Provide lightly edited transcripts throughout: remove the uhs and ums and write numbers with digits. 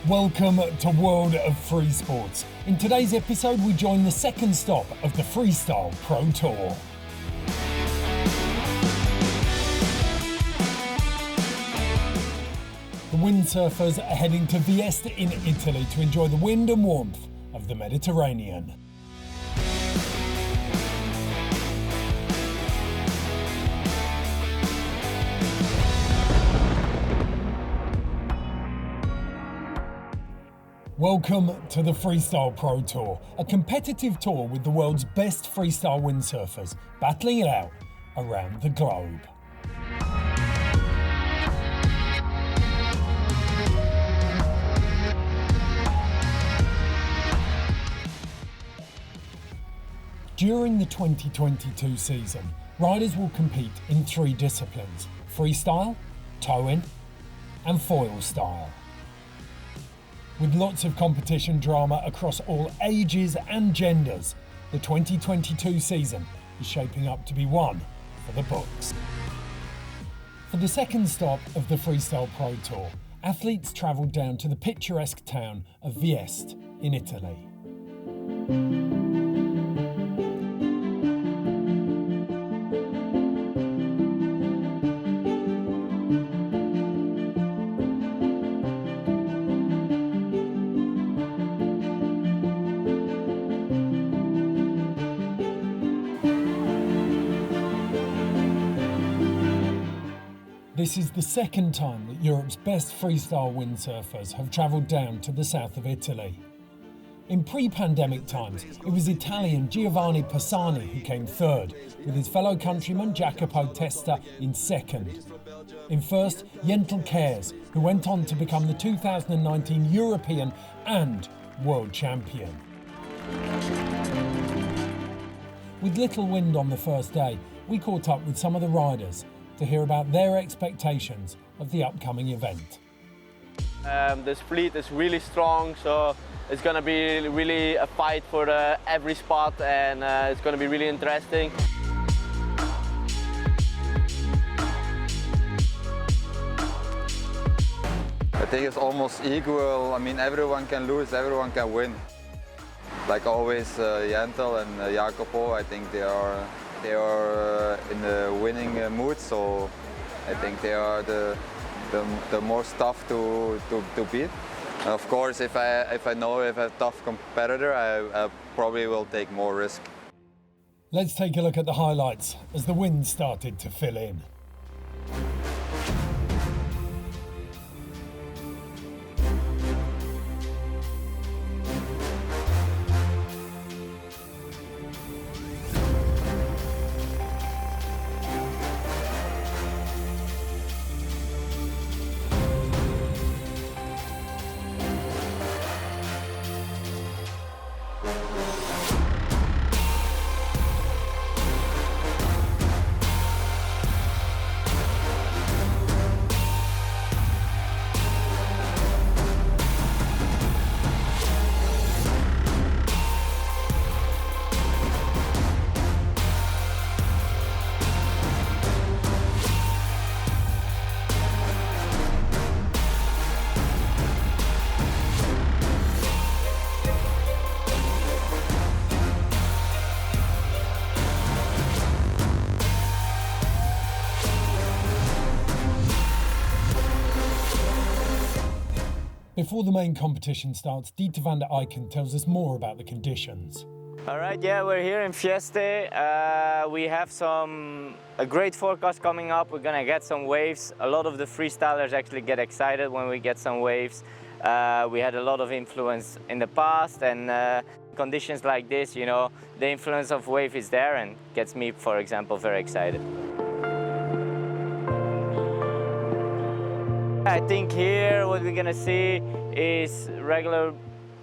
Welcome to World of Free Sports. In today's episode, we join the second stop of the Freestyle Pro Tour. The windsurfers are heading to Vieste in Italy to enjoy the wind and warmth of the Mediterranean. Welcome to the Freestyle Pro Tour, a competitive tour with the world's best freestyle windsurfers battling it out around the globe. During the 2022 season, riders will compete in three disciplines: freestyle, towing and foilstyle. With lots of competition drama across all ages and genders, the 2022 season is shaping up to be one for the books. For the second stop of the Freestyle Pro Tour, athletes travelled down to the picturesque town of Vieste in Italy. This is the second time that Europe's best freestyle windsurfers have travelled down to the south of Italy. In pre-pandemic times, it was Italian Giovanni Pisani who came third, with his fellow countryman Jacopo Testa in second. In first, Yentel Caers, who went on to become the 2019 European and World Champion. With little wind on the first day, we caught up with some of the riders to hear about their expectations of the upcoming event. The split is really strong, so it's going to be really a fight for every spot, and it's going to be really interesting. I think it's almost equal. I mean, everyone can lose, everyone can win. Like always, Yentel and Jacopo, I think they are in the winning mood, so I think they are the most tough to beat. And of course, if I know if a tough competitor, I probably will take more risk. Let's take a look at the highlights as the wind started to fill in. Before the main competition starts, Dieter van der Eyken tells us more about the conditions. All right, yeah, we're here in Vieste. We have a great forecast coming up. We're gonna get some waves. A lot of the freestylers actually get excited when we get some waves. We had a lot of influence in the past, and conditions like this, you know, the influence of wave is there and gets me, for example, very excited. I think here what we're gonna see is regular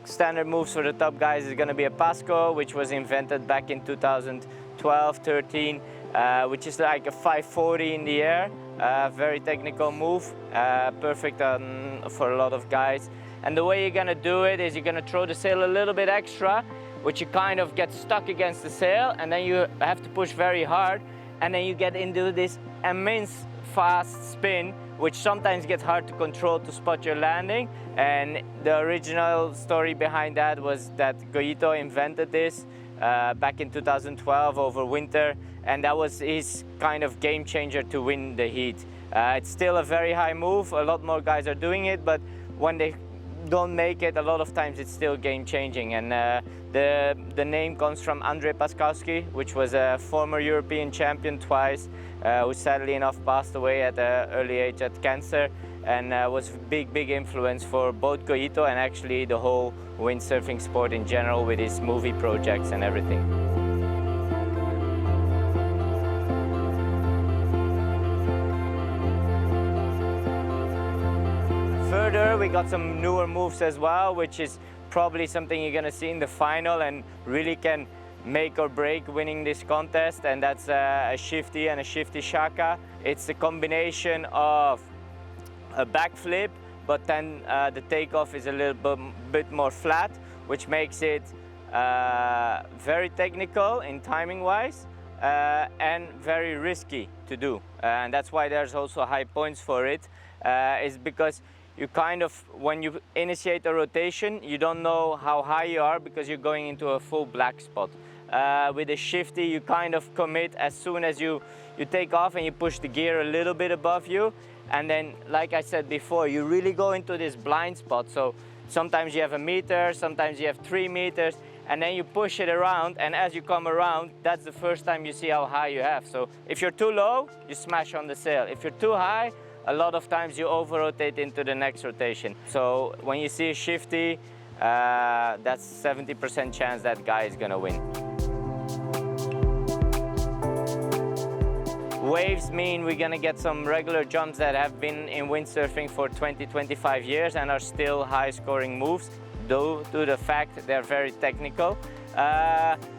standard moves for the top guys. Is gonna be a Pasko, which was invented back in 2012-13, which is like a 540 in the air. Very technical move, perfect for a lot of guys. And the way you're gonna do it is you're gonna throw the sail a little bit extra, which you kind of get stuck against the sail, and then you have to push very hard, and then you get into this immense fast spin, which sometimes gets hard to control to spot your landing. And the original story behind that was that Goito invented this back in 2012 over winter, and that was his kind of game changer to win the heat. It's still a very high move, a lot more guys are doing it, but when they don't make it, a lot of times it's still game changing. And the name comes from Andrzej Pasko, which was a former European champion twice, who sadly enough passed away at an early age at cancer, and was a big influence for both Goito and actually the whole windsurfing sport in general with his movie projects and everything. Further, we got some newer moves as well, which is probably something you're gonna see in the final and really can make or break winning this contest, and that's a shifty and a shifty shaka. It's a combination of a backflip, but then the takeoff is a little bit more flat, which makes it very technical in timing-wise and very risky to do. And that's why there's also high points for it, is because you kind of, when you initiate a rotation, you don't know how high you are because you're going into a full black spot. With a shifty, you kind of commit as soon as you take off and you push the gear a little bit above you. And then, like I said before, you really go into this blind spot. So sometimes you have a meter, sometimes you have 3 meters, and then you push it around, and as you come around, that's the first time you see how high you have. So if you're too low, you smash on the sail. If you're too high, a lot of times you over-rotate into the next rotation. So when you see a shifty, that's 70% chance that guy is gonna win. Waves mean we're gonna get some regular jumps that have been in windsurfing for 20-25 years and are still high-scoring moves, due to the fact that they're very technical.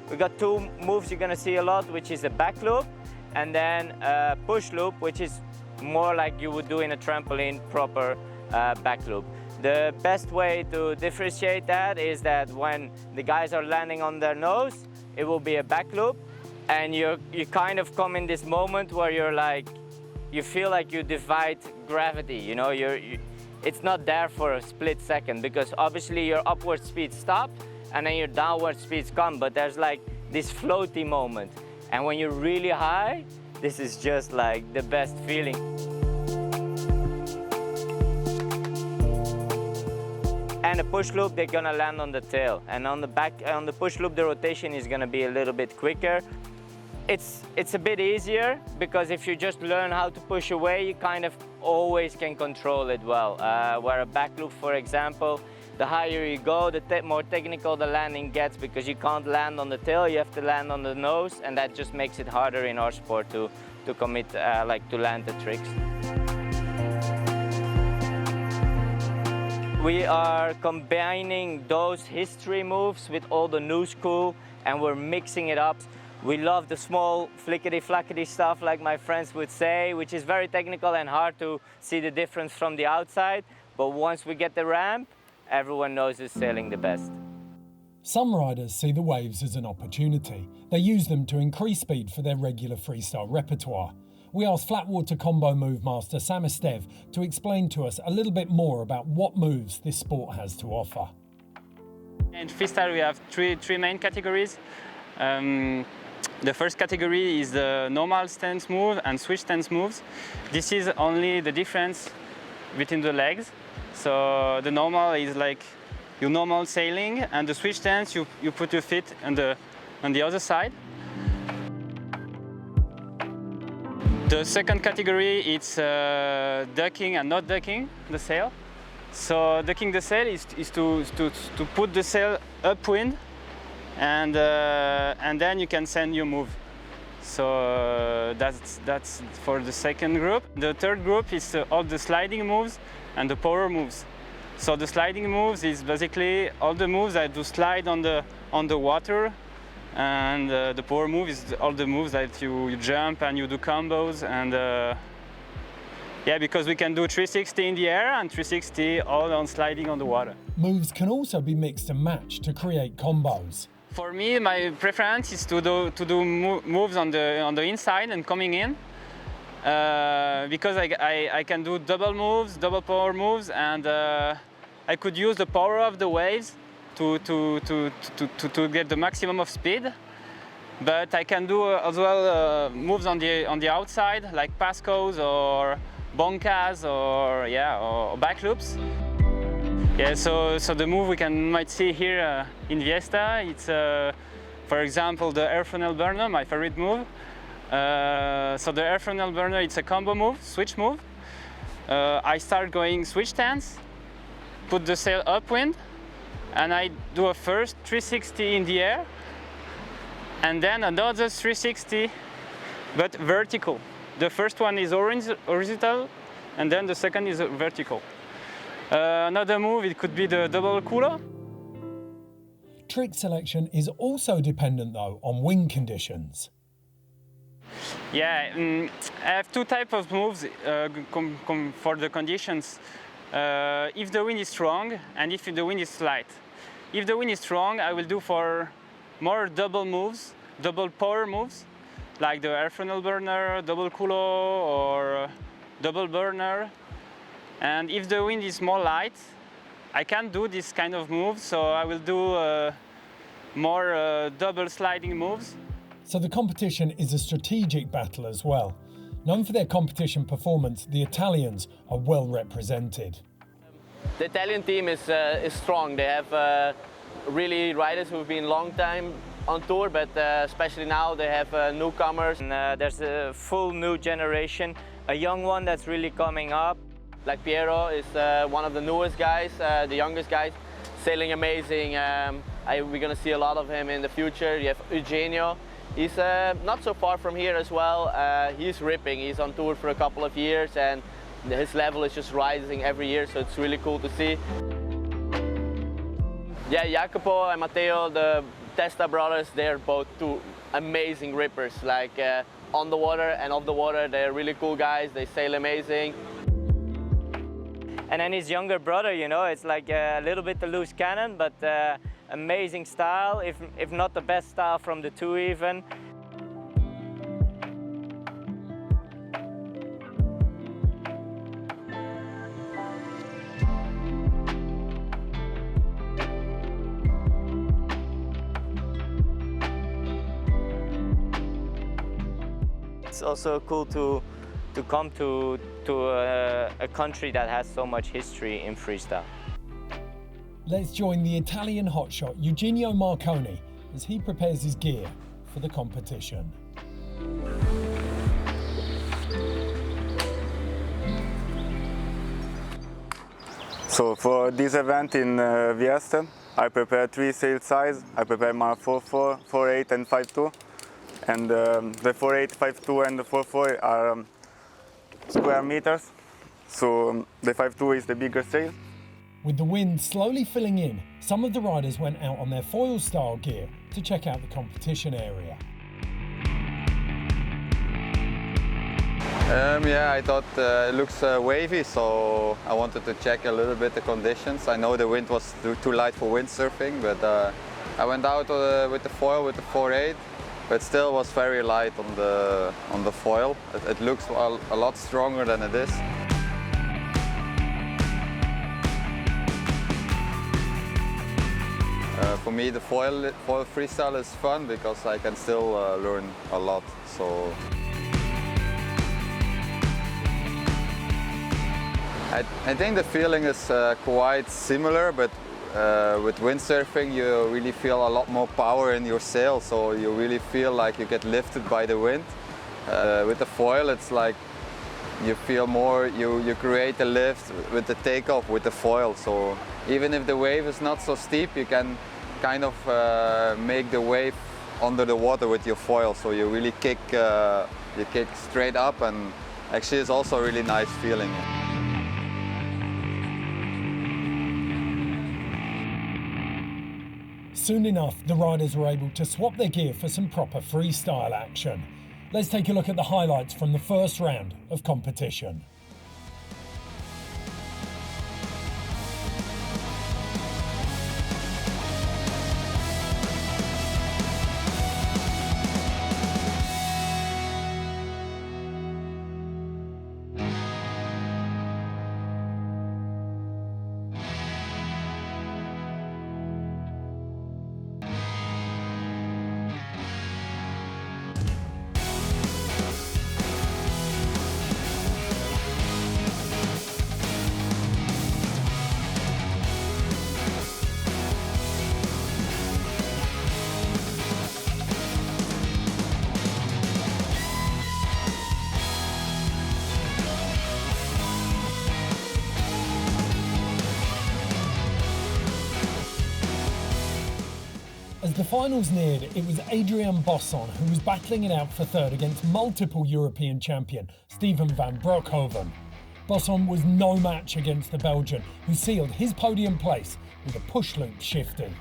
We got 2 moves you're gonna see a lot, which is a back loop and then a push loop, which is more like you would do in a trampoline, proper back loop. The best way to differentiate that is that when the guys are landing on their nose, it will be a back loop, and you kind of come in this moment where you're like, you feel like you divide gravity, you know, it's not there for a split second because obviously your upward speeds stop and then your downward speeds come, but there's like this floaty moment. And when you're really high, this is just like the best feeling. And a push loop, they're gonna land on the tail. And on the push loop, the rotation is gonna be a little bit quicker. It's a bit easier because if you just learn how to push away, you kind of always can control it well. Where a back loop, for example, the higher you go, the more technical the landing gets because you can't land on the tail, you have to land on the nose, and that just makes it harder in our sport to commit, like to land the tricks. We are combining those history moves with all the new school, and we're mixing it up. We love the small flickety-flackety stuff, like my friends would say, which is very technical and hard to see the difference from the outside. But once we get the ramp, everyone knows who's sailing the best. Some riders see the waves as an opportunity. They use them to increase speed for their regular freestyle repertoire. We asked flatwater combo move master Sam Esteve to explain to us a little bit more about what moves this sport has to offer. In freestyle, we have three main categories. The first category is the normal stance move and switch stance moves. This is only the difference between the legs. So the normal is like your normal sailing, and the switch stance, you put your feet on the other side. The second category, it's ducking and not ducking the sail. So ducking the sail is to put the sail upwind, and then you can send your move. So that's for the second group. The third group is all the sliding moves and the power moves. So the sliding moves is basically all the moves that do slide on the water, and the power move is all the moves that you jump and you do combos, and yeah, because we can do 360 in the air and 360 all on sliding on the water. Moves can also be mixed and matched to create combos. For me, my preference is to do moves on the inside and coming in, because I can do double moves, double power moves, and I could use the power of the waves to get the maximum of speed. But I can do as well moves on the outside, like Paskos or boncas or back loops. Yeah, so the move we might see here in Vieste, it's for example the air funnel burner, my favorite move. So the air funnel burner, it's a combo move, switch move. I start going switch stance, put the sail upwind, and I do a first 360 in the air, and then another 360, but vertical. The first one is horizontal, and then the second is vertical. Another move, it could be the double culo. Trick selection is also dependent though on wind conditions. Yeah, I have two types of moves for the conditions. If the wind is strong and if the wind is light. If the wind is strong, I will do for more double moves, double power moves, like the air funnel burner, double culo, or double burner. And if the wind is more light, I can't do this kind of moves, so I will do more double sliding moves. So the competition is a strategic battle as well. Known for their competition performance, the Italians are well represented. The Italian team is strong. They have really riders who've been long time on tour, but especially now they have newcomers. And there's a full new generation, a young one that's really coming up. Like Piero is one of the newest guys, the youngest guys, sailing amazing. We're gonna see a lot of him in the future. You have Eugenio. He's not so far from here as well. He's ripping. He's on tour for a couple of years and his level is just rising every year, so it's really cool to see. Yeah, Jacopo and Matteo, the Testa brothers, they're both two amazing rippers. Like on the water and off the water, they're really cool guys. They sail amazing. And then his younger brother, you know, it's like a little bit the loose cannon, but amazing style, if not the best style from the two even. It's also cool to come to a country that has so much history in freestyle. Let's join the Italian hotshot Eugenio Marconi as he prepares his gear for the competition. So for this event in Vieste, I prepared 3 sail size. I prepared my 4.4, 4.8 and 5.2. And the 4.8, 5.2 and the 4.4 are square meters. So the 5.2 is the bigger sail. With the wind slowly filling in, some of the riders went out on their Foilstyle gear to check out the competition area. Yeah, I thought it looks wavy, so I wanted to check a little bit the conditions. I know the wind was too light for windsurfing, but I went out with the foil with the 4.8, but still was very light on the foil. It looks a lot stronger than it is. For me, the foil freestyle is fun because I can still learn a lot. So I think the feeling is quite similar, but with windsurfing you really feel a lot more power in your sail, so you really feel like you get lifted by the wind. With the foil, it's like you feel more, you create a lift with the takeoff with the foil. So even if the wave is not so steep, you can kind of make the wave under the water with your foil. So you really kick straight up, and actually it's also a really nice feeling. Soon enough, the riders were able to swap their gear for some proper freestyle action. Let's take a look at the highlights from the first round of competition. the finals neared, it was Adrian Bosson who was battling it out for third against multiple European champion Steven van Broekhoven. Bosson was no match against the Belgian, who sealed his podium place with a push loop shifty.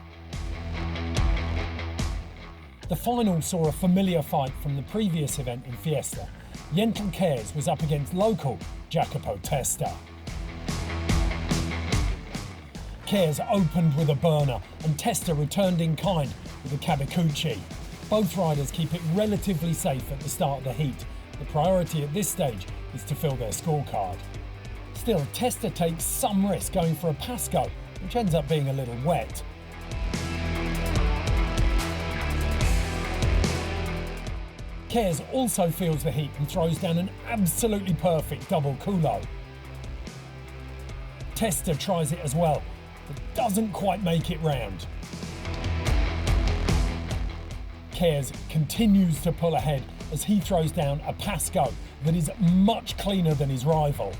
The final saw a familiar fight from the previous event in Vieste. Yentel Caers was up against local Jacopo Testa. Caers opened with a burner and Testa returned in kind with a Kabakuchi. Both riders keep it relatively safe at the start of the heat. The priority at this stage is to fill their scorecard. Still, Testa takes some risk going for a Pasko, which ends up being a little wet. Caers also feels the heat and throws down an absolutely perfect double culo. Testa tries it as well, but doesn't quite make it round. Caers continues to pull ahead as he throws down a Pasko that is much cleaner than his rival.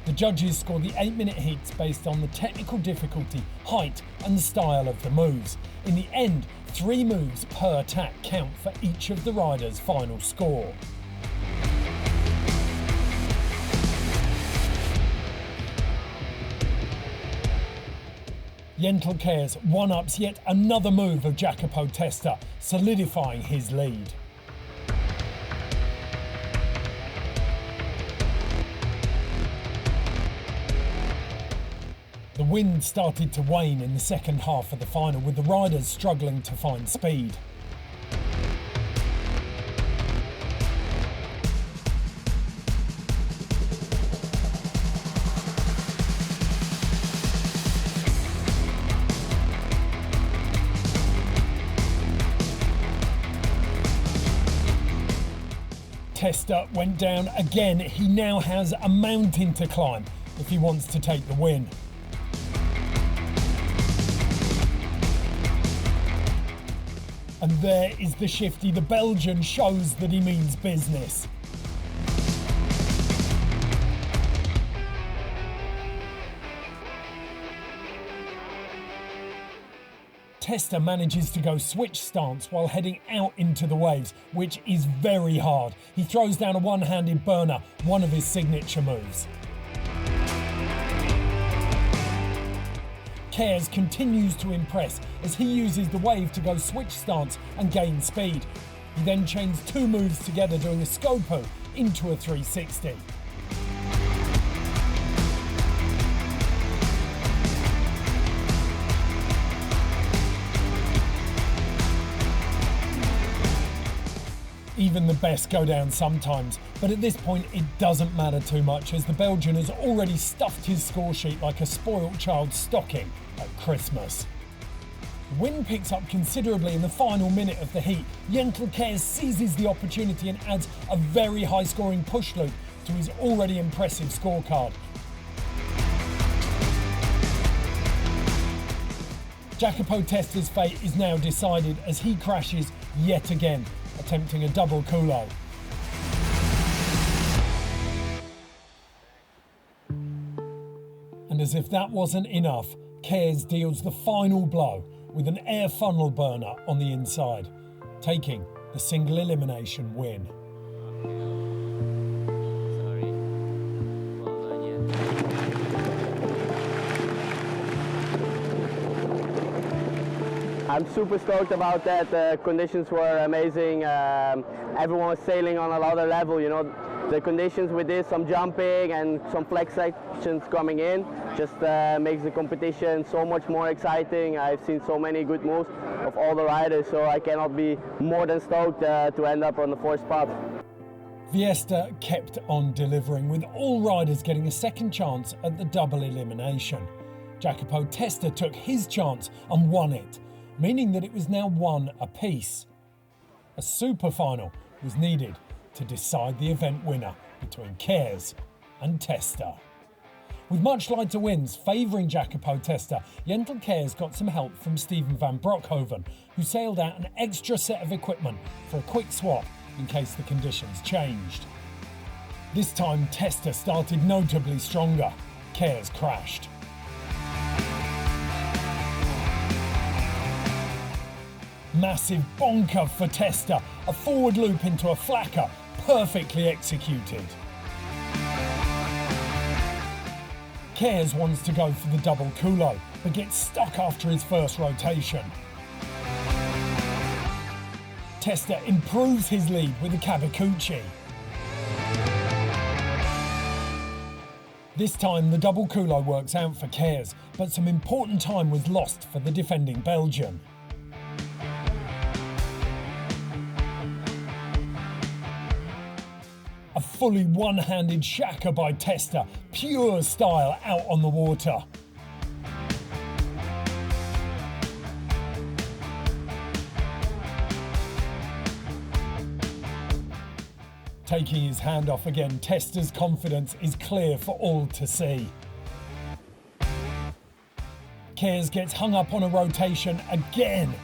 The judges score the 8-minute heats based on the technical difficulty, height and style of the moves. In the end, 3 moves per attack count for each of the riders' final score. Yentel Caers one-ups yet another move of Jacopo Testa, solidifying his lead. The wind started to wane in the second half of the final, with the riders struggling to find speed. Testa went down again. He now has a mountain to climb if he wants to take the win. And there is the Shifty. The Belgian shows that he means business. Testa manages to go switch stance while heading out into the waves, which is very hard. He throws down a one-handed burner, one of his signature moves. Caers continues to impress as he uses the wave to go switch stance and gain speed. He then chains 2 moves together, doing a Scopo into a 360. Even the best go down sometimes, but at this point it doesn't matter too much as the Belgian has already stuffed his score sheet like a spoilt child's stocking at Christmas. The wind picks up considerably in the final minute of the heat. Yentel Caers seizes the opportunity and adds a very high scoring push loop to his already impressive scorecard. Jacopo Testa's fate is now decided as he crashes yet again, attempting a double culo. And as if that wasn't enough, Caers deals the final blow with an air funnel burner on the inside, taking the single elimination win. I'm super stoked about that. The conditions were amazing. Everyone was sailing on another level, you know. The conditions we did, some jumping and some flex sections coming in, just makes the competition so much more exciting. I've seen so many good moves of all the riders, so I cannot be more than stoked to end up on the 4th spot. Vieste kept on delivering, with all riders getting a second chance at the double elimination. Jacopo Testa took his chance and won it, meaning that it was now 1 apiece. A superfinal was needed to decide the event winner between Caers and Testa. With much lighter winds favouring Jacopo Testa, Yentel Caers got some help from Steven van Broekhoven, who sailed out an extra set of equipment for a quick swap in case the conditions changed. This time Testa started notably stronger. Caers crashed. Massive bonker for Testa, a forward loop into a flacker, perfectly executed. Caers wants to go for the double culo, but gets stuck after his first rotation. Testa improves his lead with a Kawaguchi. This time the double culo works out for Caers, but some important time was lost for the defending Belgian. A fully one-handed Shaka by Testa, pure style out on the water. Taking his hand off again, Testa's confidence is clear for all to see. Caers gets hung up on a rotation again.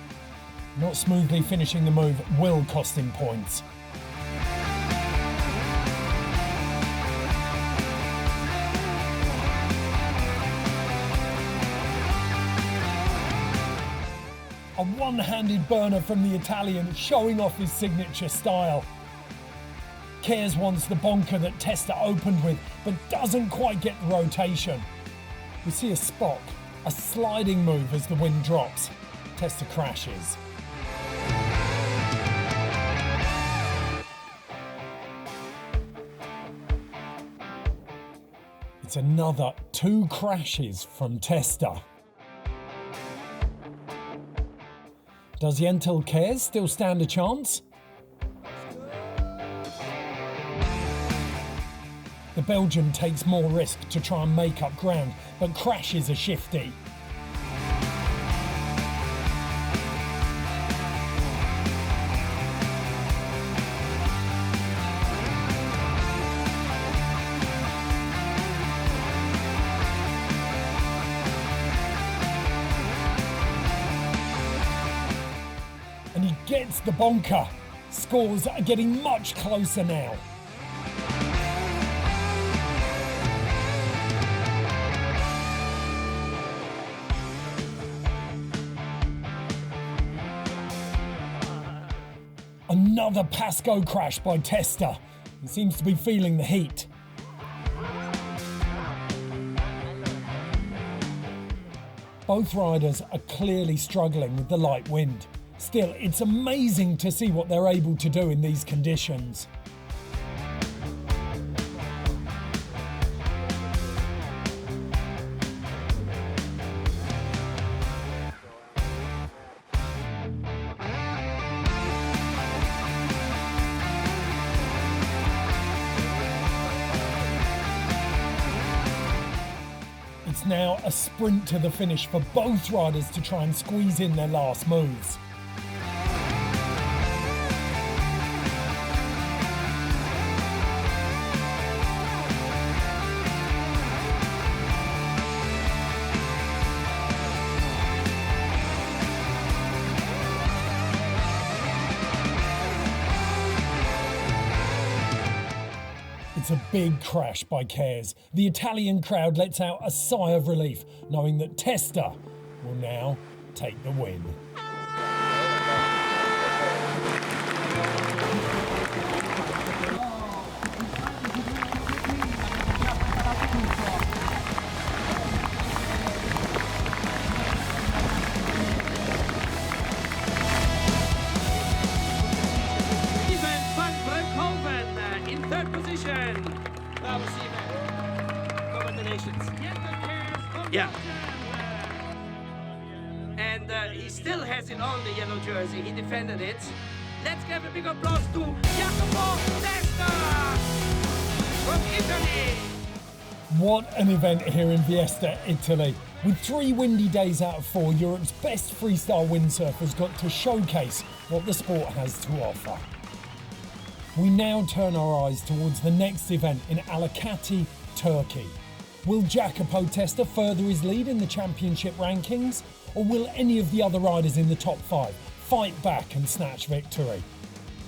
Not smoothly finishing the move will cost him points. A one-handed burner from the Italian, showing off his signature style. Caers wants the bonker that Testa opened with, but doesn't quite get the rotation. We see a spock, a sliding move as the wind drops. Testa crashes. It's another 2 crashes from Testa. Does Yentel Caers still stand a chance? The Belgian takes more risk to try and make up ground, but crashes a Shifty. And he gets the bonker. Scores are getting much closer now. Another Pasko crash by Testa. He seems to be feeling the heat. Both riders are clearly struggling with the light wind. Still, it's amazing to see what they're able to do in these conditions. It's now a sprint to the finish for both riders to try and squeeze in their last moves. It's a big crash by Caers. The Italian crowd lets out a sigh of relief, knowing that Testa will now take the win. Yeah. And he still has it on, the yellow jersey. He defended it. Let's give a big applause to Jacopo Testa from Italy. What an event here in Vieste, Italy. With 3 windy days out of 4, Europe's best freestyle windsurfers got to showcase what the sport has to offer. We now turn our eyes towards the next event in Alicante, Turkey. Will Jacopo Testa further his lead in the championship rankings? Or will any of the other riders in the top 5 fight back and snatch victory?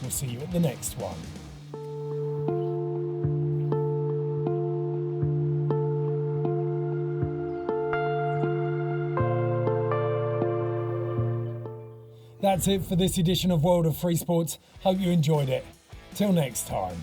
We'll see you at the next one. That's it for this edition of World of Free Sports. Hope you enjoyed it. Till next time.